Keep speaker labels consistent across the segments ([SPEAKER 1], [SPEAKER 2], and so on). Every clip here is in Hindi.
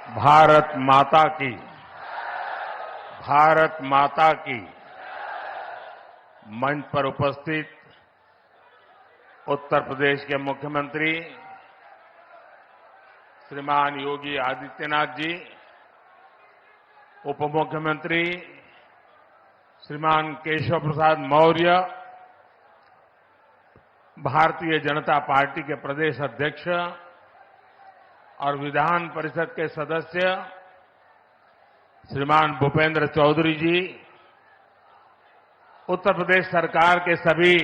[SPEAKER 1] भारत माता की, भारत माता की। मंच पर उपस्थित उत्तर प्रदेश के मुख्यमंत्री श्रीमान योगी आदित्यनाथ जी, उप मुख्यमंत्री श्रीमान केशव प्रसाद मौर्य, भारतीय जनता पार्टी के प्रदेश अध्यक्ष और विधान परिषद के सदस्य श्रीमान भूपेंद्र चौधरी जी, उत्तर प्रदेश सरकार के सभी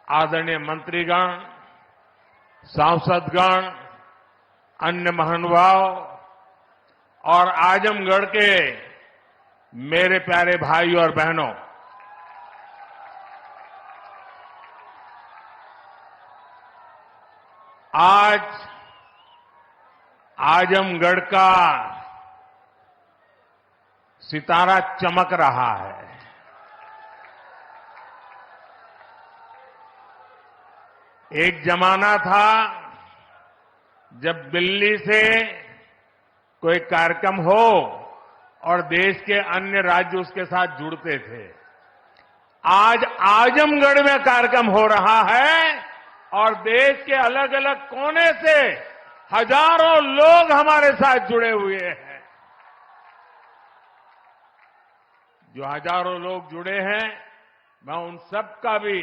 [SPEAKER 1] आदरणीय मंत्रीगण, सांसदगण, अन्य महानुभाव और आजमगढ़ के मेरे प्यारे भाई और बहनों, आज आजमगढ़ का सितारा चमक रहा है। एक जमाना था जब दिल्ली से कोई कार्यक्रम हो और देश के अन्य राज्य उसके साथ जुड़ते थे। आज आजमगढ़ में कार्यक्रम हो रहा है और देश के अलग अलग कोने से हजारों लोग हमारे साथ जुड़े हुए हैं। जो हजारों लोग जुड़े हैं, मैं उन सब का भी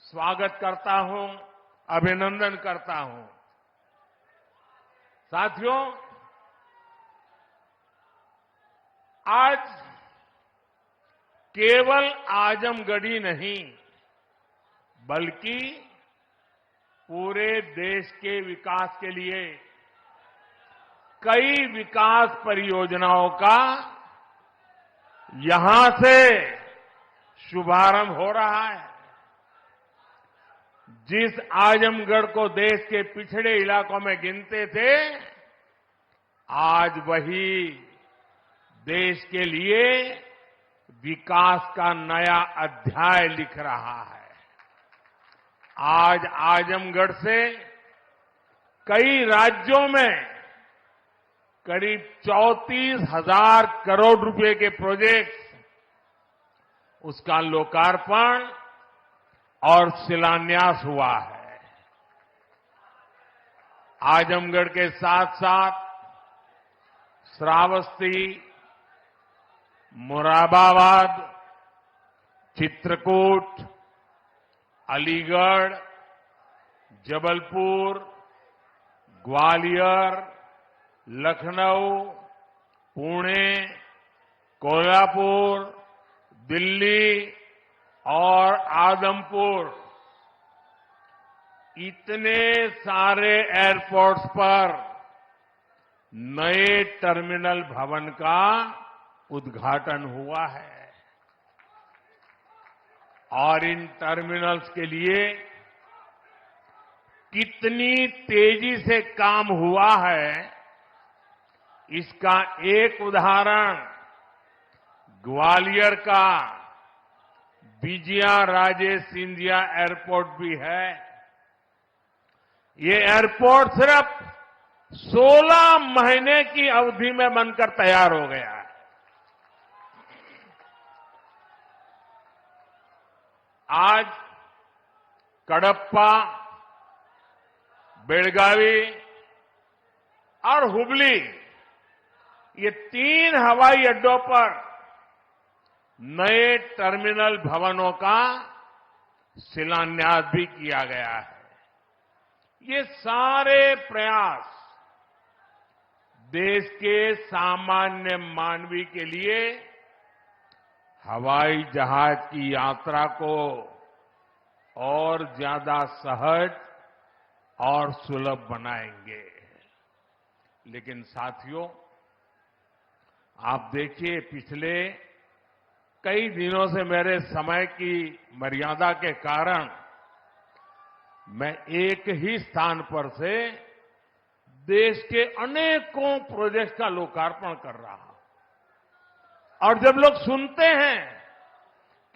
[SPEAKER 1] स्वागत करता हूं, अभिनंदन करता हूं। साथियों, आज केवल आजमगढ़ ही नहीं, बल्कि पूरे देश के विकास के लिए कई विकास परियोजनाओं का यहां से शुभारंभ हो रहा है। जिस आजमगढ़ को देश के पिछड़े इलाकों में गिनते थे, आज वही देश के लिए विकास का नया अध्याय लिख रहा है। आज आजमगढ़ से कई राज्यों में करीब 34,000 करोड़ रुपए के प्रोजेक्ट्स, उसका लोकार्पण और शिलान्यास हुआ है। आजमगढ़ के साथ साथ श्रावस्ती, मुरादाबाद, चित्रकूट, अलीगढ़, जबलपुर, ग्वालियर, लखनऊ, पुणे, कोल्हापुर, दिल्ली और आदमपुर, इतने सारे एयरपोर्ट्स पर नए टर्मिनल भवन का उद्घाटन हुआ है। और इन टर्मिनल्स के लिए कितनी तेजी से काम हुआ है, इसका एक उदाहरण ग्वालियर का विजया राजे सिंधिया एयरपोर्ट भी है। ये एयरपोर्ट सिर्फ 16 महीने की अवधि में बनकर तैयार हो गया है। आज कडप्पा, बेलगावी और हुबली, ये 3 हवाई अड्डों पर नए टर्मिनल भवनों का शिलान्यास भी किया गया है। ये सारे प्रयास देश के सामान्य मानवी के लिए हवाई जहाज की यात्रा को और ज्यादा सहज और सुलभ बनाएंगे। लेकिन साथियों, आप देखिए, पिछले कई दिनों से मेरे समय की मर्यादा के कारण मैं एक ही स्थान पर से देश के अनेकों प्रोजेक्ट का लोकार्पण कर रहा हूं। और जब लोग सुनते हैं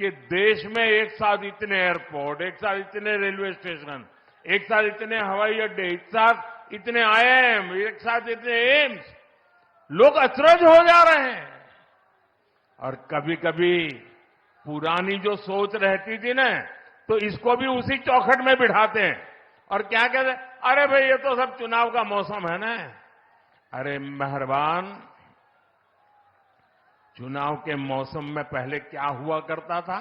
[SPEAKER 1] कि देश में एक साथ इतने एयरपोर्ट, एक साथ इतने रेलवे स्टेशन, एक साथ इतने हवाई अड्डे, एक साथ इतने आईआईएम, एक साथ इतने एम्स, लोग अचरज हो जा रहे हैं। और कभी कभी पुरानी जो सोच रहती थी ना, तो इसको भी उसी चौखट में बिठाते हैं और क्या कहते हैं, अरे भाई ये तो सब चुनाव का मौसम है ना। अरे मेहरबान, चुनाव के मौसम में पहले क्या हुआ करता था?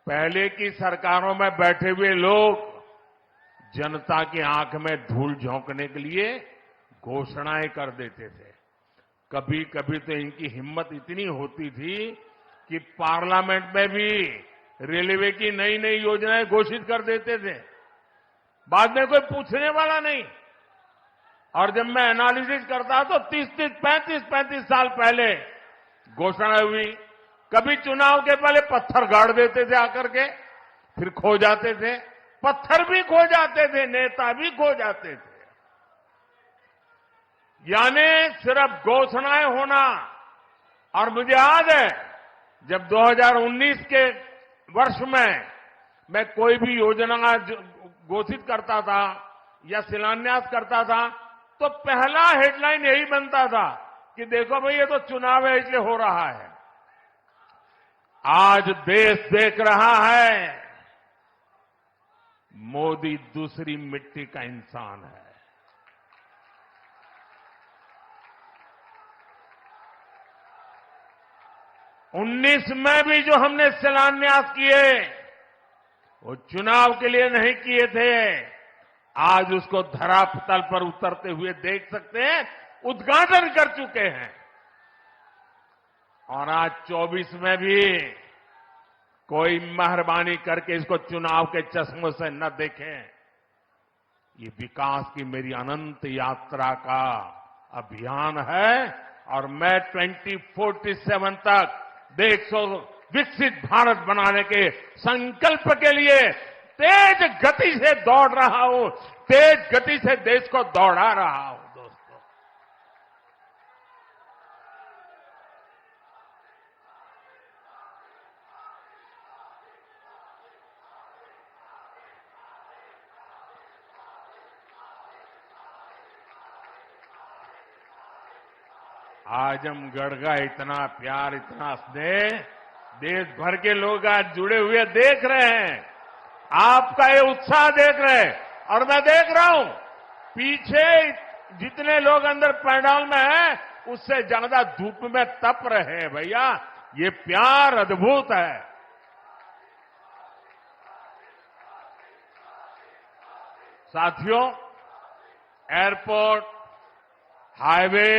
[SPEAKER 1] पहले की सरकारों में बैठे हुए लोग जनता की आंख में धूल झोंकने के लिए घोषणाएं कर देते थे। कभी कभी तो इनकी हिम्मत इतनी होती थी कि पार्लियामेंट में भी रेलवे की नई नई योजनाएं घोषित कर देते थे। बाद में कोई पूछने वाला नहीं। और जब मैं एनालिसिस करता तो 35 साल पहले घोषणा हुई। कभी चुनाव के पहले पत्थर गाड़ देते थे आकर के, फिर खो जाते थे। पत्थर भी खो जाते थे, नेता भी खो जाते थे। यानी सिर्फ घोषणाएं होना। और मुझे याद है जब 2019 के वर्ष में मैं कोई भी योजना घोषित करता था या शिलान्यास करता था, तो पहला हेडलाइन यही बनता था कि देखो भाई ये तो चुनाव है इसलिए हो रहा है। आज देश देख रहा है मोदी दूसरी मिट्टी का इंसान है। 19 में भी जो हमने शिलान्यास किए वो चुनाव के लिए नहीं किए थे। आज उसको धरातल पर उतरते हुए देख सकते हैं, उद्घाटन कर चुके हैं। और आज 24 में भी कोई मेहरबानी करके इसको चुनाव के चश्मों से न देखें। ये विकास की मेरी अनंत यात्रा का अभियान है और मैं 2047 तक देश को विकसित भारत बनाने के संकल्प के लिए तेज गति से दौड़ रहा हूं, तेज गति से देश को दौड़ा रहा हूं। दोस्तों, आजमगढ़ का इतना प्यार, इतना स्नेह देश भर के लोग आज जुड़े हुए देख रहे हैं। आपका ये उत्साह देख रहे हैं। और मैं देख रहा हूं पीछे जितने लोग अंदर पंडाल में हैं उससे ज्यादा धूप में तप रहे हैं। भैया ये प्यार अद्भुत है। साथियों, एयरपोर्ट, हाईवे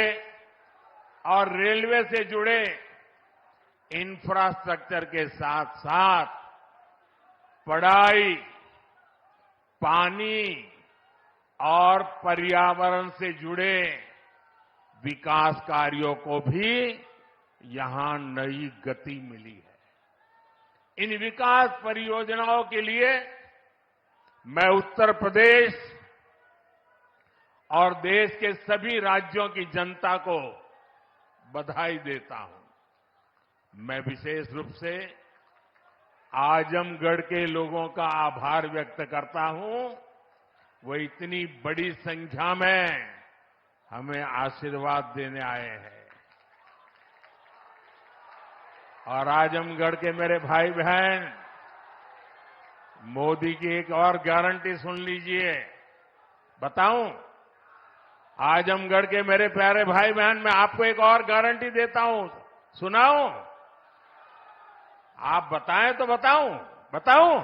[SPEAKER 1] और रेलवे से जुड़े इंफ्रास्ट्रक्चर के साथ साथ पढ़ाई, पानी और पर्यावरण से जुड़े विकास कार्यों को भी यहां नई गति मिली है। इन विकास परियोजनाओं के लिए मैं उत्तर प्रदेश और देश के सभी राज्यों की जनता को बधाई देता हूं। मैं विशेष रूप से आजमगढ़ के लोगों का आभार व्यक्त करता हूं। वो इतनी बड़ी संख्या में हमें आशीर्वाद देने आए हैं। और आजमगढ़ के मेरे भाई बहन, मोदी की एक और गारंटी सुन लीजिए। बताऊं? आजमगढ़ के मेरे प्यारे भाई बहन, मैं आपको एक और गारंटी देता हूं। सुनाऊं? आप बताएं तो बताऊं?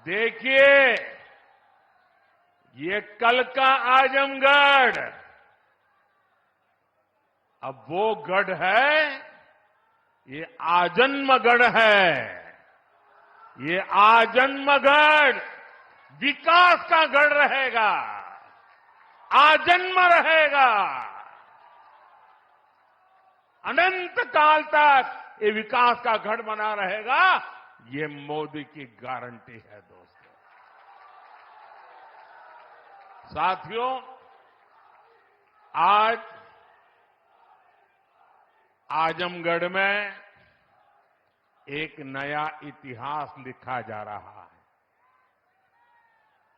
[SPEAKER 1] देखिए, ये कल का आजमगढ़ अब वो गढ़ है, ये आजन्मगढ़ है। ये आजन्मगढ़ विकास का गढ़ रहेगा, आजन्म रहेगा। अनंत काल तक ये विकास का गढ़ बना रहेगा। ये मोदी की गारंटी है। दोस्तों, साथियों, आज आजमगढ़ में एक नया इतिहास लिखा जा रहा है।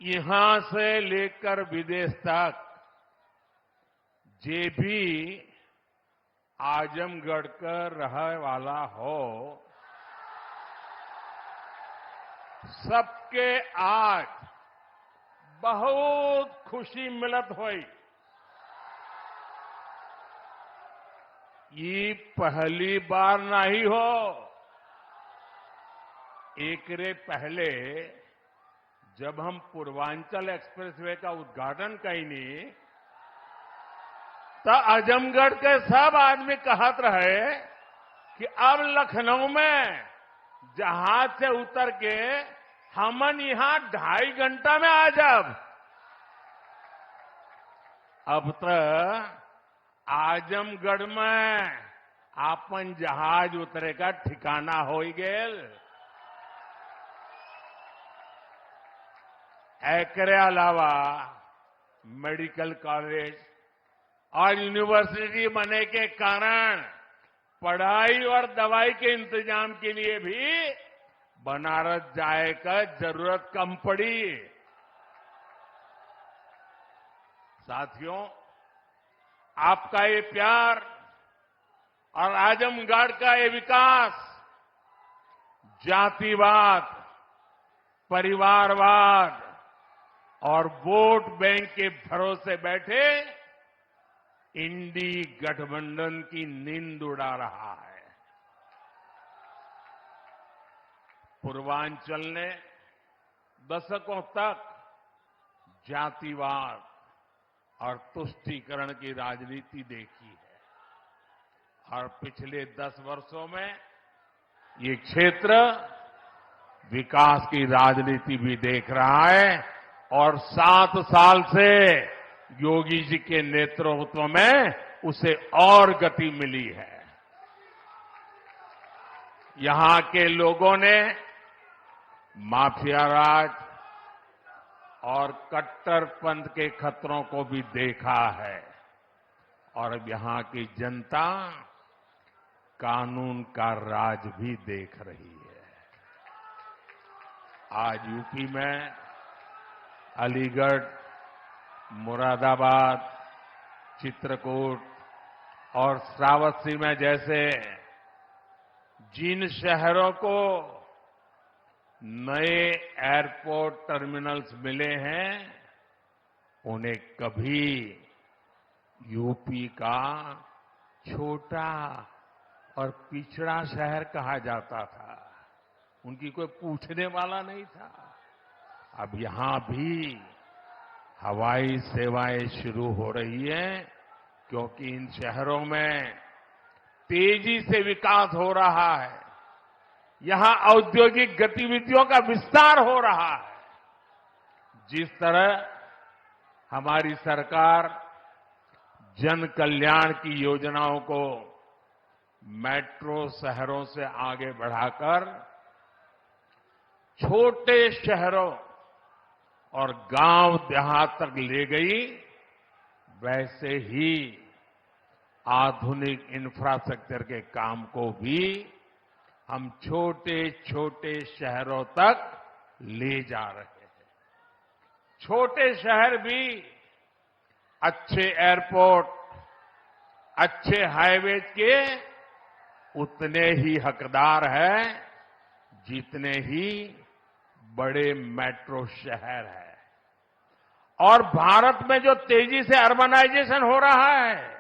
[SPEAKER 1] यहां से लेकर विदेश तक जे भी आजमगढ़ का रहे वाला हो, सबके आज बहुत खुशी मिलत हुई। ये पहली बार नहीं हो। एकरे पहले जब हम पूर्वांचल एक्सप्रेसवे का उद्घाटन कईनी तो आजमगढ़ के सब आदमी कहत रहे कि अब लखनऊ में जहाज से उतर के हमन यहां 2.5 घंटा में आ जाब। अब तो आजमगढ़ में आपन जहाज उतरे का ठिकाना हो गेल। एकरे अलावा मेडिकल कॉलेज और यूनिवर्सिटी बनने के कारण पढ़ाई और दवाई के इंतजाम के लिए भी बनारस जाए का जरूरत कम पड़ी। साथियों, आपका ये प्यार और आजमगढ़ का ये विकास जातिवाद, परिवारवाद और वोट बैंक के भरोसे बैठे इंडी गठबंधन की नींद उड़ा रहा है। पूर्वांचल ने दशकों तक जातिवाद और तुष्टीकरण की राजनीति देखी है और पिछले 10 वर्षों में ये क्षेत्र विकास की राजनीति भी देख रहा है और 7 साल से योगी जी के नेतृत्व में उसे और गति मिली है। यहां के लोगों ने माफिया राज और कट्टरपंथ के खतरों को भी देखा है और अब यहां की जनता कानून का राज भी देख रही है। आज यूपी में अलीगढ़, मुरादाबाद, चित्रकूट और श्रावस्ती में जैसे जिन शहरों को नए एयरपोर्ट टर्मिनल्स मिले हैं, उन्हें कभी यूपी का छोटा और पिछड़ा शहर कहा जाता था। उनकी कोई पूछने वाला नहीं था। अब यहां भी हवाई सेवाएं शुरू हो रही हैं क्योंकि इन शहरों में तेजी से विकास हो रहा है। यहां औद्योगिक गतिविधियों का विस्तार हो रहा है। जिस तरह हमारी सरकार जन कल्याण की योजनाओं को मेट्रो शहरों से आगे बढ़ाकर छोटे शहरों और गांव देहात तक ले गई, वैसे ही आधुनिक इंफ्रास्ट्रक्चर के काम को भी हम छोटे छोटे शहरों तक ले जा रहे हैं। छोटे शहर भी अच्छे एयरपोर्ट, अच्छे हाईवेज के उतने ही हकदार हैं जितने ही बड़े मेट्रो शहर हैं। और भारत में जो तेजी से अर्बनाइजेशन हो रहा है,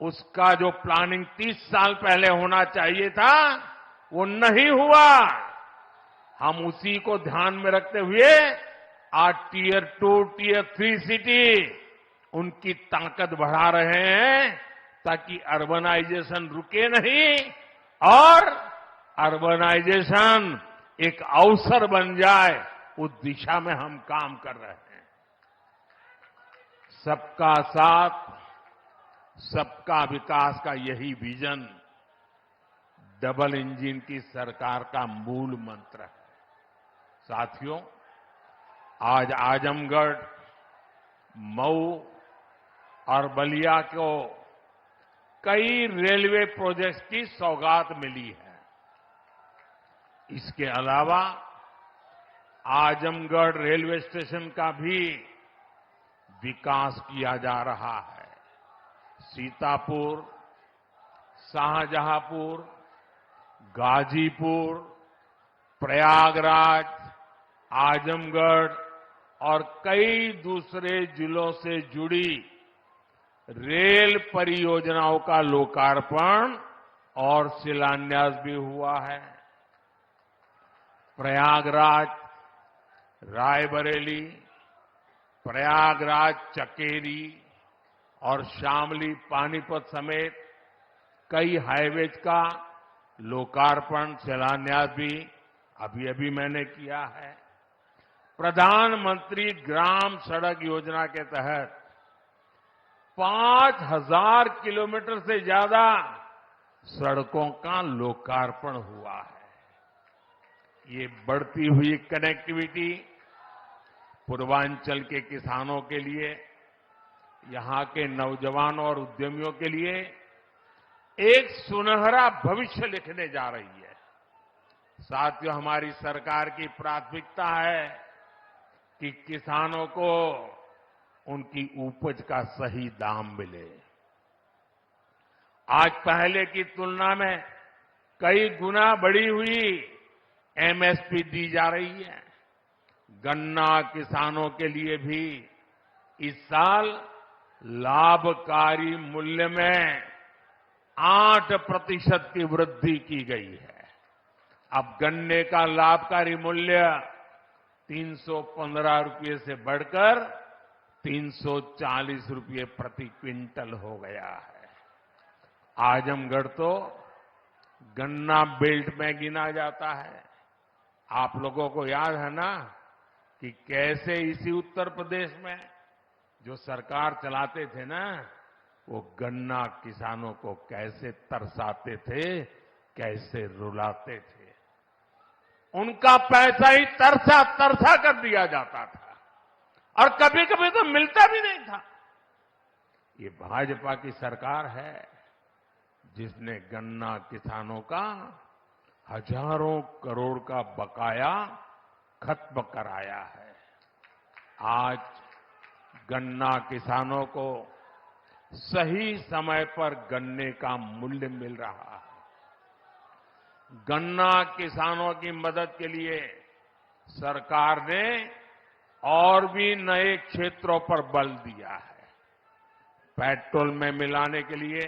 [SPEAKER 1] उसका जो प्लानिंग 30 साल पहले होना चाहिए था, वो नहीं हुआ। हम उसी को ध्यान में रखते हुए आज टियर 2, टियर 3 सिटी उनकी ताकत बढ़ा रहे हैं ताकि अर्बनाइजेशन रुके नहीं और अर्बनाइजेशन एक अवसर बन जाए, उस दिशा में हम काम कर रहे हैं। सबका साथ, सबका विकास का यही विजन डबल इंजन की सरकार का मूल मंत्र है। साथियों, आज आजमगढ़, मऊ और बलिया को कई रेलवे प्रोजेक्ट्स की सौगात मिली है। इसके अलावा आजमगढ़ रेलवे स्टेशन का भी विकास किया जा रहा है। सीतापुर, शाहजहांपुर, गाजीपुर, प्रयागराज, आजमगढ़ और कई दूसरे जिलों से जुड़ी रेल परियोजनाओं का लोकार्पण और शिलान्यास भी हुआ है। प्रयागराज रायबरेली, प्रयागराज चकेरी और शामली पानीपत समेत कई हाईवेज का लोकार्पण शिलान्यास भी अभी अभी मैंने किया है। प्रधानमंत्री ग्राम सड़क योजना के तहत 5000 किलोमीटर से ज्यादा सड़कों का लोकार्पण हुआ है। ये बढ़ती हुई कनेक्टिविटी पूर्वांचल के किसानों के लिए, यहां के नौजवानों और उद्यमियों के लिए एक सुनहरा भविष्य लिखने जा रही है। साथियों, हमारी सरकार की प्राथमिकता है कि किसानों को उनकी उपज का सही दाम मिले। आज पहले की तुलना में कई गुना बढ़ी हुई एमएसपी दी जा रही है। गन्ना किसानों के लिए भी इस साल लाभकारी मूल्य में 8% की वृद्धि की गई है। अब गन्ने का लाभकारी मूल्य 315 रुपये से बढ़कर 340 रुपये प्रति क्विंटल हो गया है। आजमगढ़ तो गन्ना बेल्ट में गिना जाता है। आप लोगों को याद है ना कि कैसे इसी उत्तर प्रदेश में जो सरकार चलाते थे ना, वो गन्ना किसानों को कैसे तरसाते थे, कैसे रुलाते थे। उनका पैसा ही तरसा तरसा कर दिया जाता था और कभी कभी तो मिलता भी नहीं था। ये भाजपा की सरकार है जिसने गन्ना किसानों का हजारों करोड़ का बकाया खत्म कराया है। आज गन्ना किसानों को सही समय पर गन्ने का मूल्य मिल रहा है। गन्ना किसानों की मदद के लिए सरकार ने और भी नए क्षेत्रों पर बल दिया है। पेट्रोल में मिलाने के लिए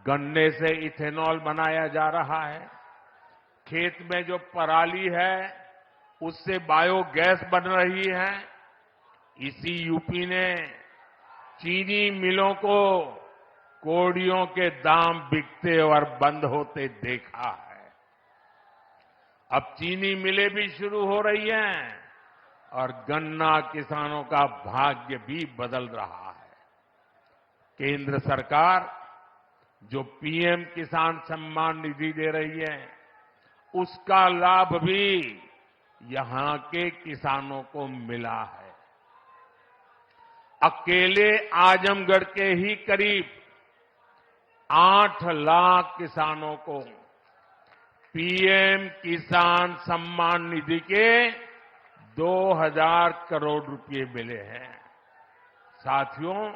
[SPEAKER 1] गन्ने से इथेनॉल बनाया जा रहा है। खेत में जो पराली है उससे बायोगैस बन रही है। इसी यूपी ने चीनी मिलों को कोड़ियों के दाम बिकते और बंद होते देखा है। अब चीनी मिलें भी शुरू हो रही हैं और गन्ना किसानों का भाग्य भी बदल रहा है। केंद्र सरकार जो पीएम किसान सम्मान निधि दे रही है, उसका लाभ भी यहां के किसानों को मिला है। अकेले आजमगढ़ के ही करीब 8 लाख किसानों को पीएम किसान सम्मान निधि के 2000 करोड़ रुपए मिले हैं। साथियों,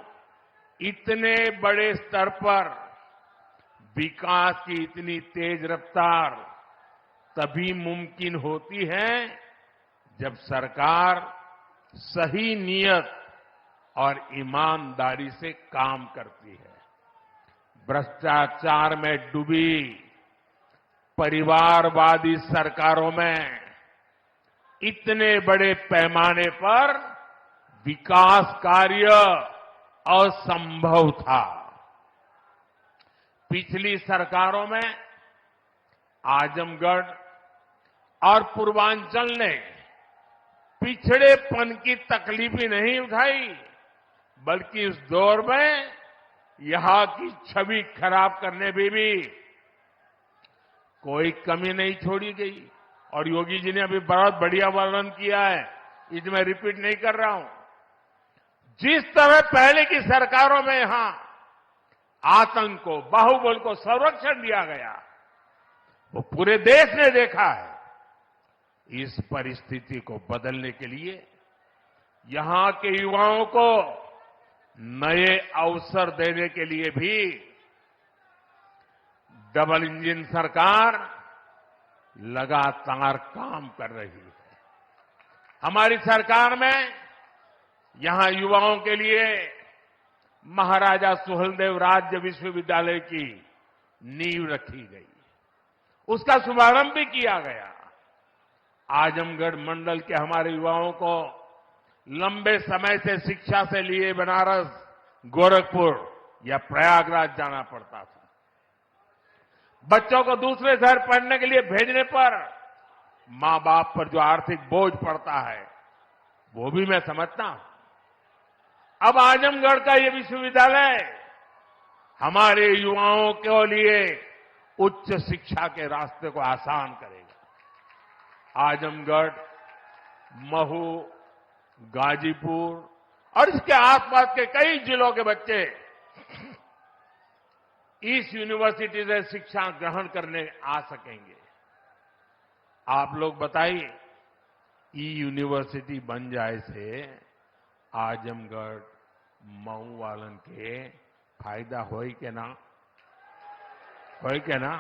[SPEAKER 1] इतने बड़े स्तर पर विकास की इतनी तेज रफ्तार तभी मुमकिन होती है जब सरकार सही नियत और ईमानदारी से काम करती है। भ्रष्टाचार में डूबी परिवारवादी सरकारों में इतने बड़े पैमाने पर विकास कार्य असंभव था। पिछली सरकारों में आजमगढ़ और पूर्वांचल ने पिछड़ेपन की तकलीफ ही नहीं उठाई, बल्कि इस दौर में यहां की छवि खराब करने में भी कोई कमी नहीं छोड़ी गई। और योगी जी ने अभी बहुत बढ़िया वर्णन किया है, इसमें रिपीट नहीं कर रहा हूं। जिस तरह पहले की सरकारों में यहां आतंक को, बाहुबल को संरक्षण दिया गया, वो पूरे देश ने देखा है। इस परिस्थिति को बदलने के लिए यहां के युवाओं को नए अवसर देने के लिए भी डबल इंजन सरकार लगातार काम कर रही है। हमारी सरकार में यहां युवाओं के लिए महाराजा सुहेलदेव राज्य विश्वविद्यालय की नींव रखी गई, उसका शुभारंभ भी किया गया। आजमगढ़ मंडल के हमारे युवाओं को लंबे समय से शिक्षा से लिए बनारस, गोरखपुर या प्रयागराज जाना पड़ता था। बच्चों को दूसरे शहर पढ़ने के लिए भेजने पर मां बाप पर जो आर्थिक बोझ पड़ता है वो भी मैं समझता हूं। अब आजमगढ़ का ये विश्वविद्यालय हमारे युवाओं के लिए उच्च शिक्षा के रास्ते को आसान करेगा। आजमगढ़, महू, गाजीपुर और इसके आसपास के कई जिलों के बच्चे इस यूनिवर्सिटी से शिक्षा ग्रहण करने आ सकेंगे। आप लोग बताइए, ई यूनिवर्सिटी बन जाए से आजमगढ़, मऊ वालन के फायदा होई के ना? होई के ना?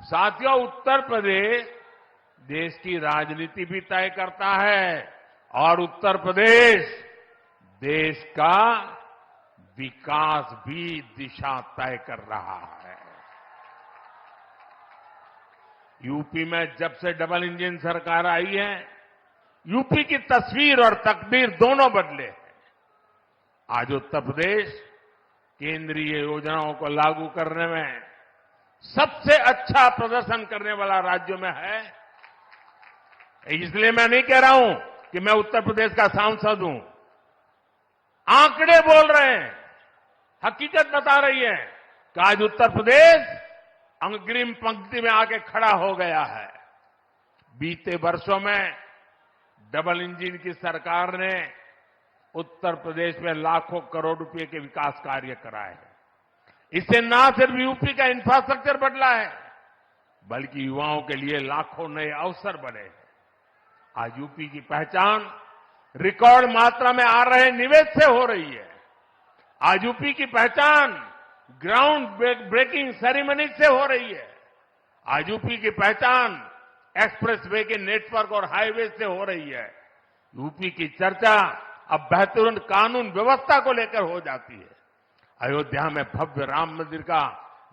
[SPEAKER 1] साथियों, उत्तर प्रदेश देश की राजनीति भी तय करता है और उत्तर प्रदेश देश का विकास भी दिशा तय कर रहा है। यूपी में जब से डबल इंजन सरकार आई है, यूपी की तस्वीर और तकदीर दोनों बदले हैं। आज उत्तर प्रदेश केंद्रीय योजनाओं को लागू करने में सबसे अच्छा प्रदर्शन करने वाला राज्यों में है। इसलिए मैं नहीं कह रहा हूं कि मैं उत्तर प्रदेश का सांसद हूं। आंकड़े बोल रहे हैं, हकीकत बता रही है कि आज उत्तर प्रदेश अग्रिम पंक्ति में आके खड़ा हो गया है। बीते वर्षों में डबल इंजन की सरकार ने उत्तर प्रदेश में लाखों करोड़ रुपए के विकास कार्य कराए हैं। इससे न सिर्फ यूपी का इंफ्रास्ट्रक्चर बदला है, बल्कि युवाओं के लिए लाखों नए अवसर बने हैं। आज यूपी की पहचान रिकॉर्ड मात्रा में आ रहे निवेश से हो रही है। आज यूपी की पहचान ग्राउंड ब्रेकिंग सेरेमनी से हो रही है। आज यूपी की पहचान एक्सप्रेसवे के नेटवर्क और हाईवे से हो रही है। यूपी की चर्चा अब बेहतरीन कानून व्यवस्था को लेकर हो जाती है। अयोध्या में भव्य राम मंदिर का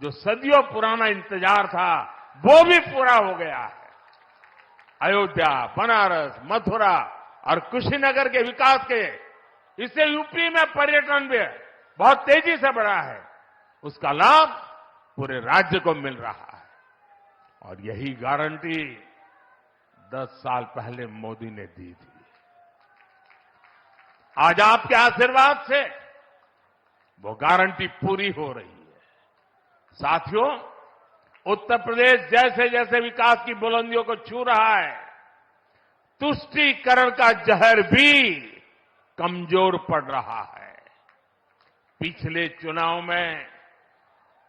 [SPEAKER 1] जो सदियों पुराना इंतजार था, वो भी पूरा हो गया है। अयोध्या, बनारस, मथुरा और कुशीनगर के विकास के इससे यूपी में पर्यटन भी बहुत तेजी से बढ़ा है। उसका लाभ पूरे राज्य को मिल रहा है और यही गारंटी 10 साल पहले मोदी ने दी थी। आज आपके आशीर्वाद से वो गारंटी पूरी हो रही है। साथियों, उत्तर प्रदेश जैसे जैसे विकास की बुलंदियों को छू रहा है, तुष्टीकरण का जहर भी कमजोर पड़ रहा है। पिछले चुनाव में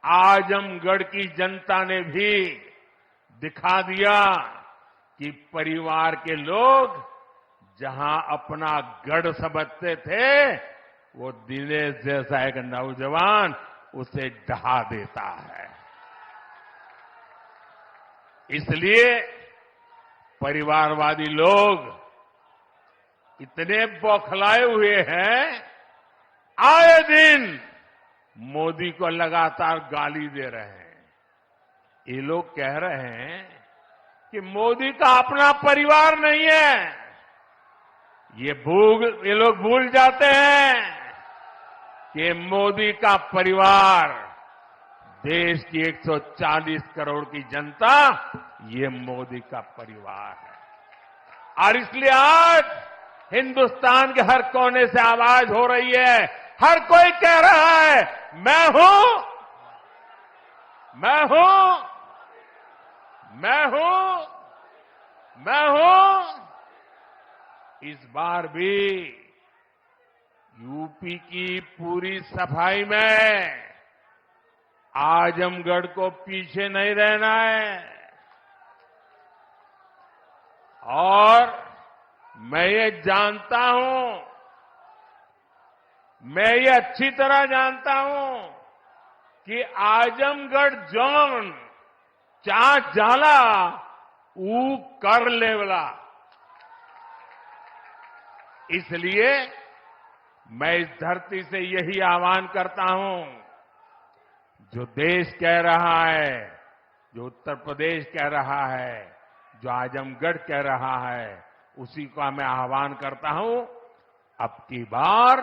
[SPEAKER 1] आजमगढ़ की जनता ने भी दिखा दिया कि परिवार के लोग जहां अपना गढ़ समझते थे, वो दिनेश जैसा एक नौजवान उसे ढहा देता है। इसलिए परिवारवादी लोग इतने बौखलाए हुए हैं, आए दिन मोदी को लगातार गाली दे रहे हैं। ये लोग कह रहे हैं कि मोदी का अपना परिवार नहीं है। ये लोग भूल जाते हैं कि मोदी का परिवार देश की 140 करोड़ की जनता, ये मोदी का परिवार है। और इसलिए आज हिंदुस्तान के हर कोने से आवाज हो रही है, हर कोई कह रहा है, मैं हूं, मैं हूं, मैं हूं, मैं हूं। इस बार भी यूपी की पूरी सफाई में आजमगढ़ को पीछे नहीं रहना है। और मैं ये जानता हूं मैं ये अच्छी तरह जानता हूं कि आजमगढ़ जौन चा जाला ऊ कर लेवला। इसलिए मैं इस धरती से यही आह्वान करता हूं, जो देश कह रहा है, जो उत्तर प्रदेश कह रहा है, जो आजमगढ़ कह रहा है, उसी का मैं आह्वान करता हूं, अब की बार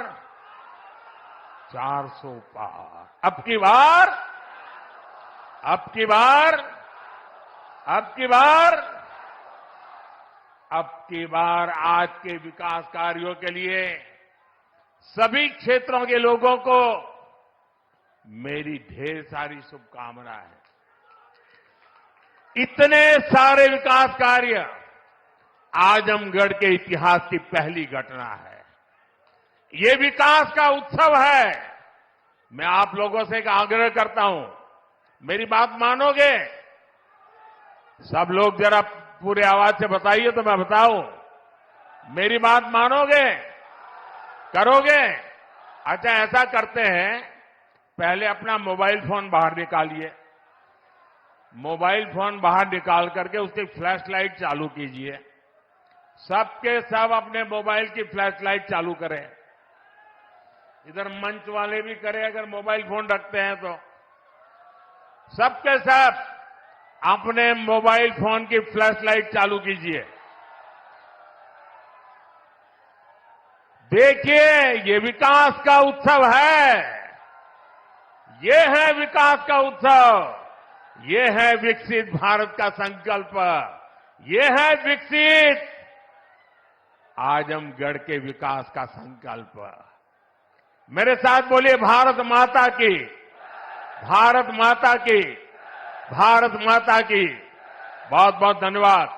[SPEAKER 1] 400 पार, अब की बार, अब की बार, अब की बार, अब की बार आज के विकास कार्यों के लिए सभी क्षेत्रों के लोगों को मेरी ढेर सारी शुभकामनाएं हैं। इतने सारे विकास कार्य आजमगढ़ के इतिहास की पहली घटना है। ये विकास का उत्सव है। मैं आप लोगों से एक आग्रह करता हूं, मेरी बात मानोगे? सब लोग जरा पूरे आवाज से बताइए तो मैं बताऊं। मेरी बात मानोगे? करोगे? अच्छा, ऐसा करते हैं, पहले अपना मोबाइल फोन बाहर निकालिए। मोबाइल फोन बाहर निकाल करके उसकी फ्लैश लाइट चालू कीजिए। सबके सब अपने मोबाइल की फ्लैश लाइट चालू करें। इधर मंच वाले भी करें अगर मोबाइल फोन रखते हैं तो। सबके सब अपने मोबाइल फोन की फ्लैश लाइट चालू कीजिए। देखिए, ये विकास का उत्सव है। ये है विकास का उत्सव। ये है विकसित भारत का संकल्प। ये है विकसित आजमगढ़ के विकास का संकल्प। मेरे साथ बोलिए, भारत माता की, भारत माता की, भारत माता की। बहुत बहुत धन्यवाद।